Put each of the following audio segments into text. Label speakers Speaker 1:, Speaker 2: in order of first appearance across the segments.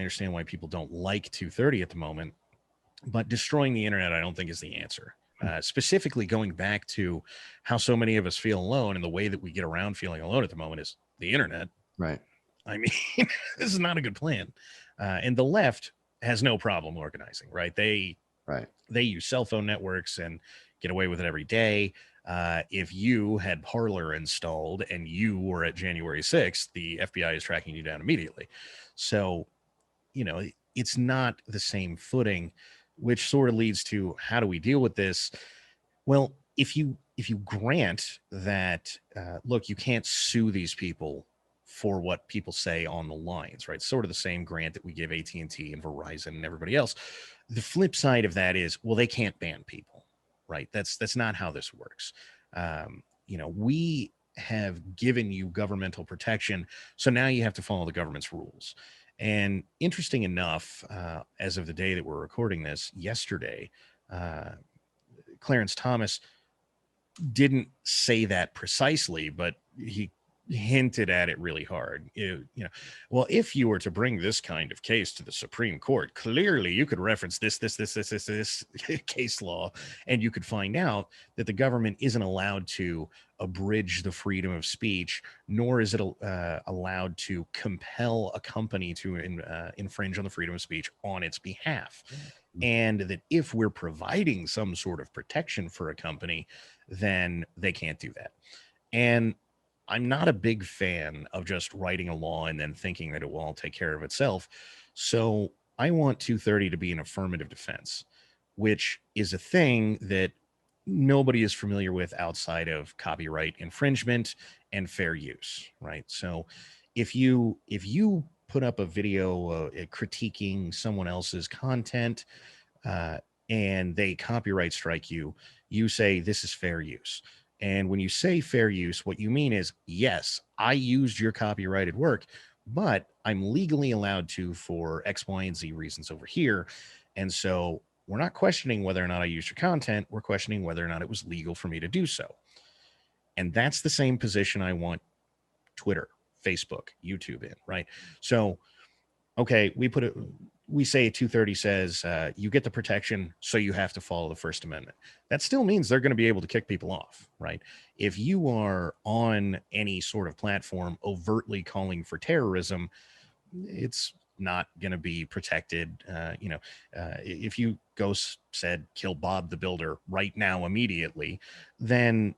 Speaker 1: understand why people don't like 230 at the moment, but destroying the internet, I don't think is the answer. Specifically, going back to how so many of us feel alone, and the way that we get around feeling alone at the moment is the internet.
Speaker 2: Right.
Speaker 1: I mean, this is not a good plan. And the left has no problem organizing, right?
Speaker 2: Right.
Speaker 1: They use cell phone networks and get away with it every day. If you had Parler installed and you were at January 6th, the FBI is tracking you down immediately. So, it's not the same footing, which sort of leads to, how do we deal with this? Well, if you grant that, look, you can't sue these people for what people say on the lines, right? Sort of the same grant that we give AT&T and Verizon and everybody else. The flip side of that is, well, they can't ban people, right? That's not how this works. We have given you governmental protection, so now you have to follow the government's rules. And interesting enough, as of the day that we're recording this, yesterday, Clarence Thomas didn't say that precisely, but he hinted at it really hard. Well, if you were to bring this kind of case to the Supreme Court, clearly you could reference this case law, and you could find out that the government isn't allowed to abridge the freedom of speech, nor is it allowed to compel a company to infringe on the freedom of speech on its behalf. And that if we're providing some sort of protection for a company, then they can't do that. And I'm not a big fan of just writing a law and then thinking that it will all take care of itself. So I want 230 to be an affirmative defense, which is a thing that nobody is familiar with outside of copyright infringement and fair use, right? So if you put up a video critiquing someone else's content, and they copyright strike you, you say this is fair use. And when you say fair use, what you mean is, yes, I used your copyrighted work, but I'm legally allowed to for X, Y, and Z reasons over here. And so we're not questioning whether or not I used your content. We're questioning whether or not it was legal for me to do so. And that's the same position I want Twitter, Facebook, YouTube in, right? So, okay, we say 230 says you get the protection, so you have to follow the First Amendment. That still means they're going to be able to kick people off, right? If you are on any sort of platform overtly calling for terrorism, it's not going to be protected. If you said kill Bob the Builder right now immediately, then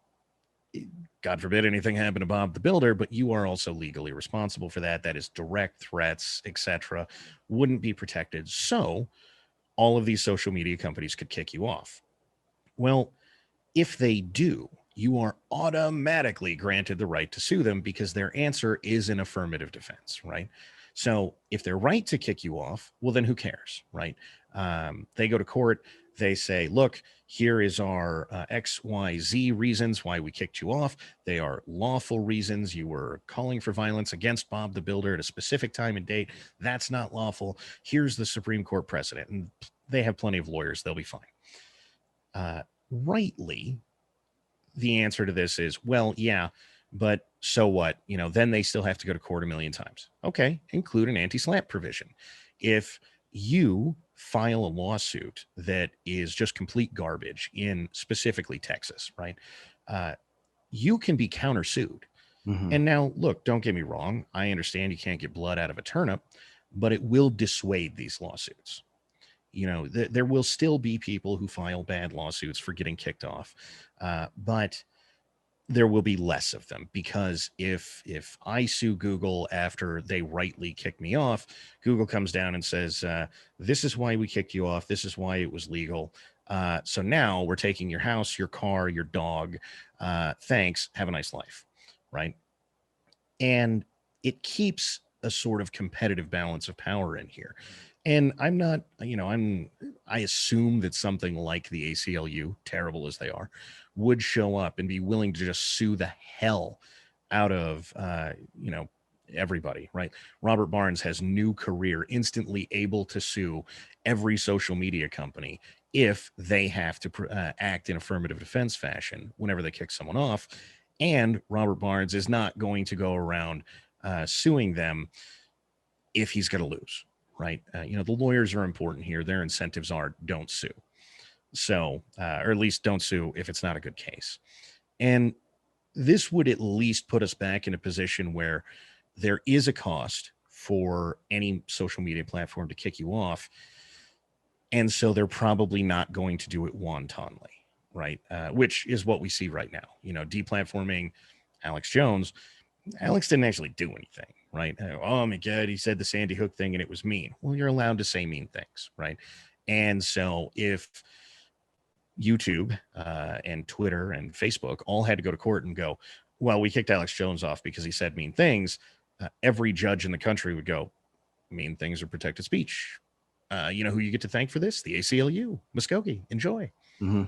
Speaker 1: God forbid anything happened to Bob the Builder, but you are also legally responsible for that. That is direct threats, etc., wouldn't be protected. So all of these social media companies could kick you off. Well, if they do, you are automatically granted the right to sue them because their answer is an affirmative defense, right? So if they're right to kick you off, well, then who cares, right? They go to court. They say, look, here is our XYZ reasons why we kicked you off. They are lawful reasons. You were calling for violence against Bob the Builder at a specific time and date. That's not lawful. Here's the Supreme Court precedent. And they have plenty of lawyers. They'll be fine. Rightly, the answer to this is, well, yeah, but so what? Then they still have to go to court a million times. Okay, include an anti-SLAPP provision. If you file a lawsuit that is just complete garbage in specifically Texas, right? You can be countersued.
Speaker 2: Mm-hmm.
Speaker 1: And now, look, don't get me wrong. I understand you can't get blood out of a turnip, but it will dissuade these lawsuits. There will still be people who file bad lawsuits for getting kicked off, but there will be less of them, because if I sue Google after they rightly kick me off, Google comes down and says, this is why we kicked you off. This is why it was legal. So now we're taking your house, your car, your dog. Thanks. Have a nice life. Right. And it keeps a sort of competitive balance of power in here. And I'm not, I assume that something like the ACLU, terrible as they are, would show up and be willing to just sue the hell out of, everybody, right? Robert Barnes has new career, instantly able to sue every social media company if they have to act in affirmative defense fashion whenever they kick someone off. And Robert Barnes is not going to go around suing them if he's going to lose. right? The lawyers are important here. Their incentives are don't sue. So, or at least don't sue if it's not a good case. And this would at least put us back in a position where there is a cost for any social media platform to kick you off. And so they're probably not going to do it wantonly, right? Which is what we see right now. Deplatforming Alex Jones. Alex didn't actually do anything, right? Oh my God, he said the Sandy Hook thing and it was mean. Well, you're allowed to say mean things, right? And so if YouTube and Twitter and Facebook all had to go to court and go, well, we kicked Alex Jones off because he said mean things, every judge in the country would go, mean things are protected speech. You know who you get to thank for this? The ACLU, Muskogee. Enjoy.
Speaker 2: Mm-hmm.